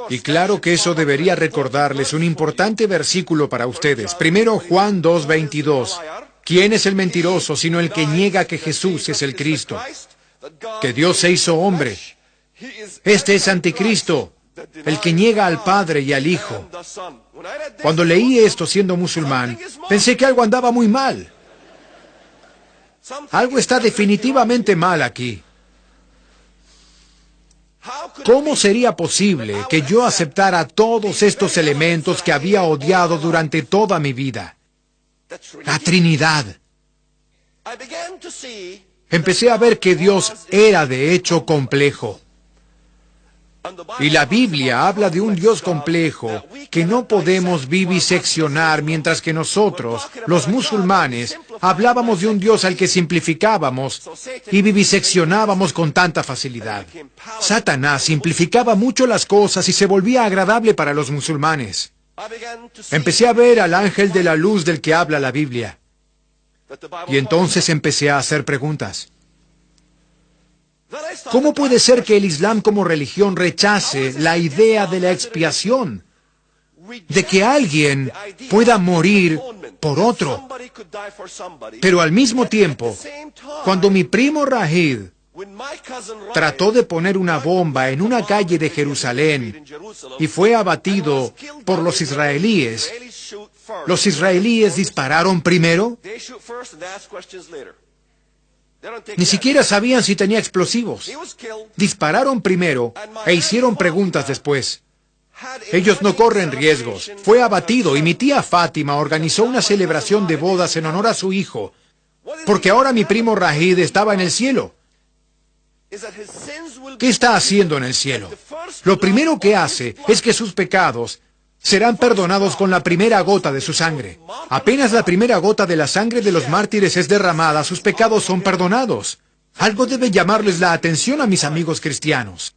Y claro que eso debería recordarles un importante versículo para ustedes. Primero Juan 2:22. ¿Quién es el mentiroso sino el que niega que Jesús es el Cristo? Que Dios se hizo hombre. Este es anticristo, el que niega al Padre y al Hijo. Cuando leí esto siendo musulmán, pensé que algo andaba muy mal. Algo está definitivamente mal aquí. ¿Cómo sería posible que yo aceptara todos estos elementos que había odiado durante toda mi vida? La Trinidad. Empecé a ver que Dios era de hecho complejo. Y la Biblia habla de un Dios complejo que no podemos viviseccionar, mientras que nosotros, los musulmanes, hablábamos de un Dios al que simplificábamos y viviseccionábamos con tanta facilidad. Satanás simplificaba mucho las cosas y se volvía agradable para los musulmanes. Empecé a ver al ángel de la luz del que habla la Biblia. Y entonces empecé a hacer preguntas. ¿Cómo puede ser que el Islam como religión rechace la idea de la expiación? De que alguien pueda morir por otro. Pero al mismo tiempo, cuando mi primo Rahid trató de poner una bomba en una calle de Jerusalén y fue abatido por los israelíes dispararon primero. Ni siquiera sabían si tenía explosivos. Dispararon primero e hicieron preguntas después. Ellos no corren riesgos. Fue abatido y mi tía Fátima organizó una celebración de bodas en honor a su hijo, porque ahora mi primo Rahid estaba en el cielo. ¿Qué está haciendo en el cielo? Lo primero que hace es que sus pecados serán perdonados con la primera gota de su sangre. Apenas la primera gota de la sangre de los mártires es derramada, sus pecados son perdonados. Algo debe llamarles la atención a mis amigos cristianos.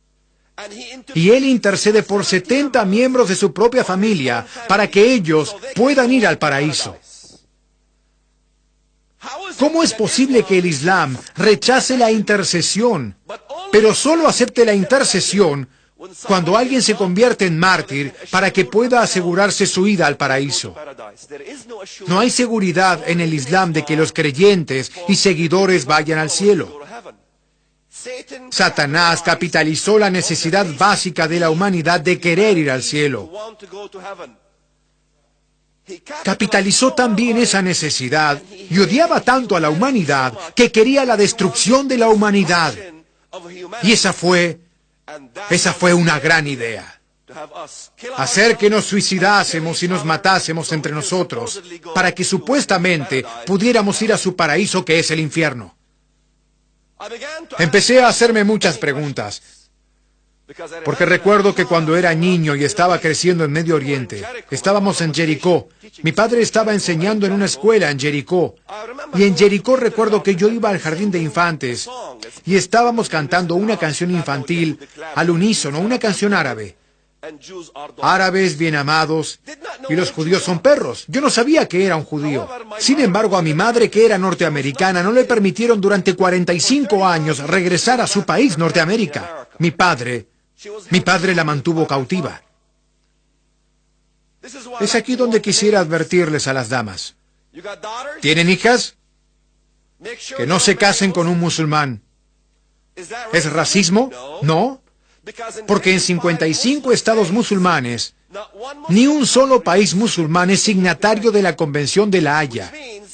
Y él intercede por 70 miembros de su propia familia para que ellos puedan ir al paraíso. ¿Cómo es posible que el Islam rechace la intercesión, pero solo acepte la intercesión cuando alguien se convierte en mártir para que pueda asegurarse su ida al paraíso? No hay seguridad en el Islam de que los creyentes y seguidores vayan al cielo. Satanás capitalizó la necesidad básica de la humanidad de querer ir al cielo. Capitalizó también esa necesidad y odiaba tanto a la humanidad que quería la destrucción de la humanidad. Y esa fue una gran idea. Hacer que nos suicidásemos y nos matásemos entre nosotros para que supuestamente pudiéramos ir a su paraíso, que es el infierno. Empecé a hacerme muchas preguntas, porque recuerdo que cuando era niño y estaba creciendo en Medio Oriente, estábamos en Jericó. Mi padre estaba enseñando en una escuela en Jericó. Y en Jericó recuerdo que yo iba al jardín de infantes y estábamos cantando una canción infantil al unísono, una canción árabe. Árabes bien amados, y los judíos son perros. Yo no sabía que era un judío. Sin embargo, a mi madre, que era norteamericana, no le permitieron durante 45 años regresar a su país, Norteamérica. Mi padre la mantuvo cautiva. Es aquí donde quisiera advertirles a las damas. ¿Tienen hijas? Que no se casen con un musulmán. ¿Es racismo? No. Porque en 55 estados musulmanes, ni un solo país musulmán es signatario de la Convención de La Haya.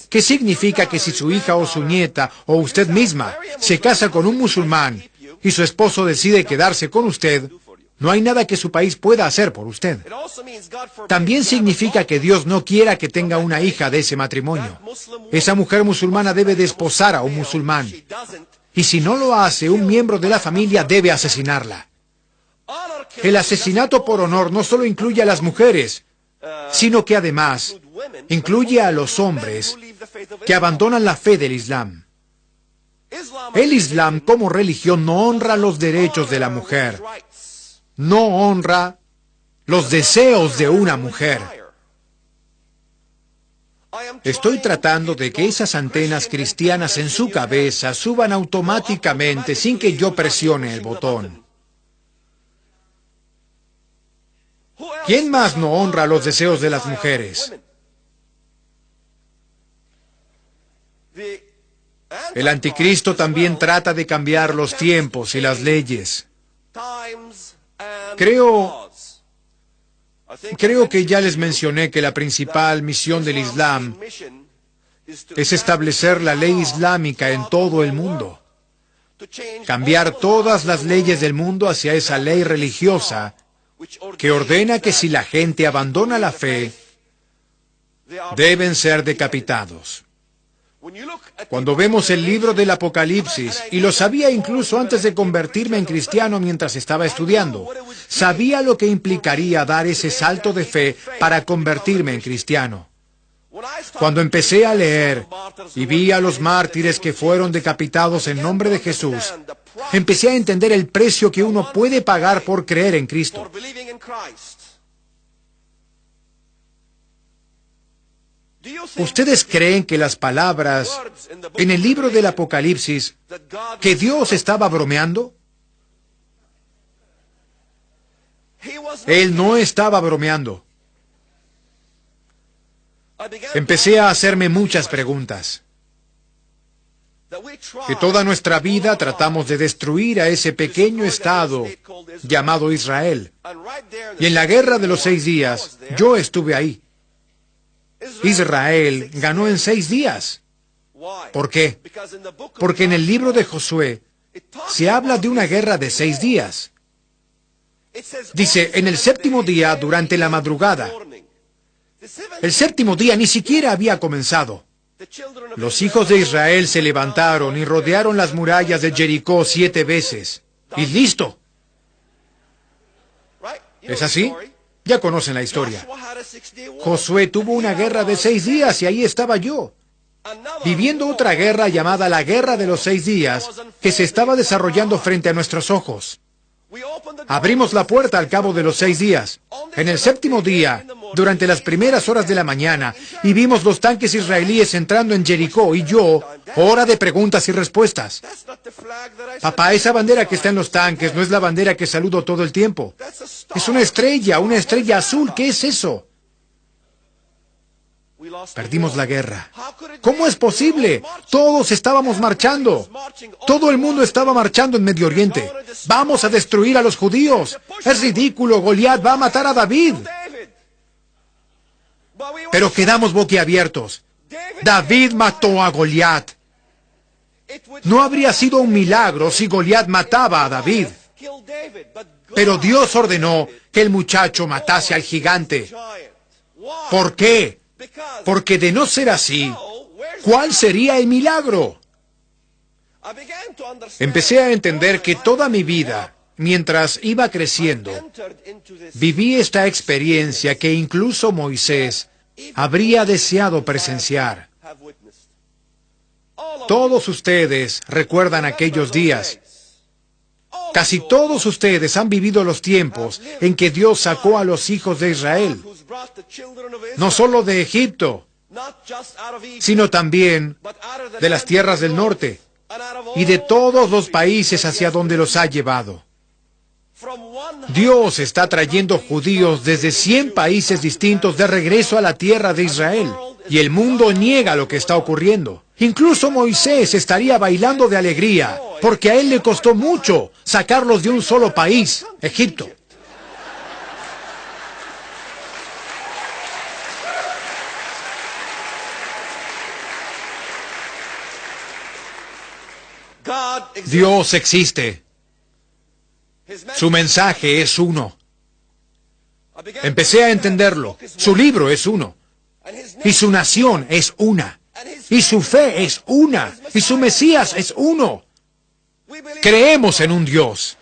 ¿Qué significa que si su hija o su nieta o usted misma se casa con un musulmán y su esposo decide quedarse con usted, no hay nada que su país pueda hacer por usted? También significa que Dios no quiera que tenga una hija de ese matrimonio. Esa mujer musulmana debe desposar a un musulmán. Y si no lo hace, un miembro de la familia debe asesinarla. El asesinato por honor no solo incluye a las mujeres, sino que además incluye a los hombres que abandonan la fe del Islam. El Islam como religión no honra los derechos de la mujer, no honra los deseos de una mujer. Estoy tratando de que esas antenas cristianas en su cabeza suban automáticamente sin que yo presione el botón. ¿Quién más no honra los deseos de las mujeres? El anticristo también trata de cambiar los tiempos y las leyes. Creo que ya les mencioné que la principal misión del Islam es establecer la ley islámica en todo el mundo. Cambiar todas las leyes del mundo hacia esa ley religiosa que ordena que si la gente abandona la fe, deben ser decapitados. Cuando vemos el libro del Apocalipsis, y lo sabía incluso antes de convertirme en cristiano mientras estaba estudiando, sabía lo que implicaría dar ese salto de fe para convertirme en cristiano. Cuando empecé a leer y vi a los mártires que fueron decapitados en nombre de Jesús, empecé a entender el precio que uno puede pagar por creer en Cristo. ¿Ustedes creen que las palabras en el libro del Apocalipsis, que Dios estaba bromeando? Él no estaba bromeando. Empecé a hacerme muchas preguntas. Que toda nuestra vida tratamos de destruir a ese pequeño estado llamado Israel. Y en la guerra de los 6 días, yo estuve ahí. Israel ganó en 6 días. ¿Por qué? Porque en el libro de Josué se habla de una guerra de 6 días. Dice, en el 7º día, durante la madrugada. El 7º día ni siquiera había comenzado. Los hijos de Israel se levantaron y rodearon las murallas de Jericó 7 veces. Y listo. ¿Es así? Ya conocen la historia. Josué tuvo una guerra de 6 días y ahí estaba yo, viviendo otra guerra llamada la Guerra de los 6 días, que se estaba desarrollando frente a nuestros ojos. Abrimos la puerta al cabo de los 6 días, en el 7º día, durante las primeras horas de la mañana, y vimos los tanques israelíes entrando en Jericó, y yo, hora de preguntas y respuestas. Papá, esa bandera que está en los tanques no es la bandera que saludo todo el tiempo. Es una estrella azul. ¿Qué es eso? Perdimos la guerra. ¿Cómo es posible? Todos estábamos marchando. Todo el mundo estaba marchando en Medio Oriente. Vamos a destruir a los judíos. Es ridículo, Goliat va a matar a David. Pero quedamos boquiabiertos. David mató a Goliat. No habría sido un milagro si Goliat mataba a David. Pero Dios ordenó que el muchacho matase al gigante. ¿Por qué? Porque de no ser así, ¿cuál sería el milagro? Empecé a entender que toda mi vida, mientras iba creciendo, viví esta experiencia que incluso Moisés habría deseado presenciar. Todos ustedes recuerdan aquellos días. Casi todos ustedes han vivido los tiempos en que Dios sacó a los hijos de Israel, no solo de Egipto, sino también de las tierras del norte y de todos los países hacia donde los ha llevado. Dios está trayendo judíos desde 100 países distintos de regreso a la tierra de Israel, y el mundo niega lo que está ocurriendo. Incluso Moisés estaría bailando de alegría, porque a él le costó mucho sacarlos de un solo país, Egipto. Dios existe. Su mensaje es uno. Empecé a entenderlo. Su libro es uno. Y su nación es una. Y su fe es una. Y su Mesías es uno. Creemos en un Dios.